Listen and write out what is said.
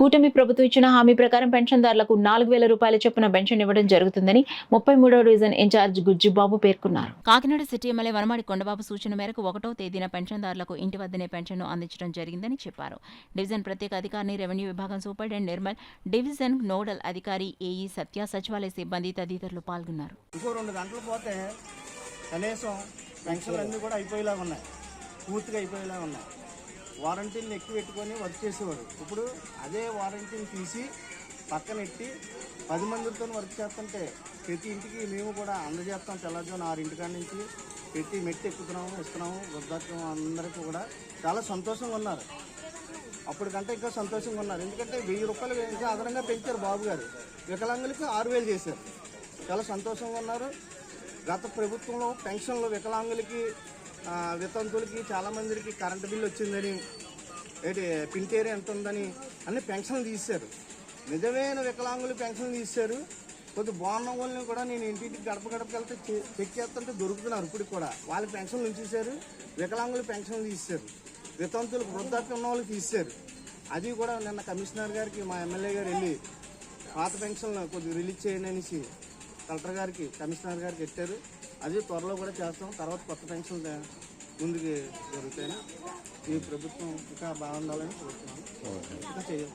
కూటమి ప్రభుత్వం ఇచ్చిన హామీ ప్రకారం పెన్షన్దారులకు 4,000 రూపాయల చొప్పున పెన్షన్ ఇవ్వడం జరుగుతుందని 33వ డివిజన్ ఇన్ఛార్జ్ గుజ్జుబాబు పేర్కొన్నారు. కాకినాడ సిటీ ఎమ్మెల్యే వనమాడి కొండబాబు సూచన మేరకు 1వ తేదీన పెన్షన్దారులకు ఇంటి వద్దనే పెన్షన్ను అందించడం జరిగిందని చెప్పారు. డివిజన్ ప్రత్యేక అధికారిని రెవెన్యూ విభాగం సూపరింటెండెంట్ నిర్మల్, డివిజన్ నోడల్ అధికారి ఏఈ సత్య, సచివాలయ సిబ్బంది తదితరులు పాల్గొన్నారు. కనీసం పెన్షన్లు కూడా అయిపోయేలాగా ఉన్నాయి, పూర్తిగా అయిపోయేలాగా ఉన్నాయి. వారంటీని ఎక్కువ పెట్టుకొని వర్క్ చేసేవారు. ఇప్పుడు అదే వారంటీని తీసి పక్కనెట్టి 10 మందితో వర్క్ చేస్తుంటే ప్రతి ఇంటికి మేము కూడా అందజేస్తాం. తెల్లజోని 6 కాడి నుంచి పెట్టి మెట్టి ఎక్కుతున్నాము, ఇస్తున్నాము. వృద్ధాప్యం అందరికీ కూడా చాలా సంతోషంగా ఉన్నారు. అప్పటికంటే ఇంకా సంతోషంగా ఉన్నారు. ఎందుకంటే 1000 రూపాయలు ఇంకా అదనంగా పెంచారు బాబు గారు. వికలాంగులకి 6,000 చేశారు. చాలా సంతోషంగా ఉన్నారు. గత ప్రభుత్వంలో పెన్షన్లు వికలాంగులకి, వితంతులకి చాలామందికి కరెంటు బిల్లు వచ్చిందని, పింటేరి ఎంత ఉందని అన్ని పెన్షన్లు తీశారు. నిజమైన వికలాంగులు పెన్షన్లు తీశారు. కొద్ది బాగున్న వాళ్ళని కూడా నేను ఇంటికి గడప గడపకెళ్తే చెక్ చేస్తుంటే దొరుకుతున్నారు. ఇప్పుడు కూడా వాళ్ళ పెన్షన్లు ఉంచేశారు. వికలాంగులు పెన్షన్లు తీశారు. వితంతులకు వృద్ధాప్యం ఉన్న వాళ్ళకి తీశారు. అది కూడా నిన్న కమిషనర్ గారికి మా ఎమ్మెల్యే గారు వెళ్ళి పాత పెన్షన్లు కొద్దిగా రిలీజ్ చేయండి అనేసి కలెక్టర్ గారికి, కమిషనర్ గారికి పెట్టారు. అది త్వరలో కూడా చేస్తాం. తర్వాత కొత్త పెన్షన్లు ముందుకు జరుగుతాయని ఈ ప్రభుత్వం ఇంకా బాగుండాలని కోరుతున్నాను. ఇంకా చేయాలి.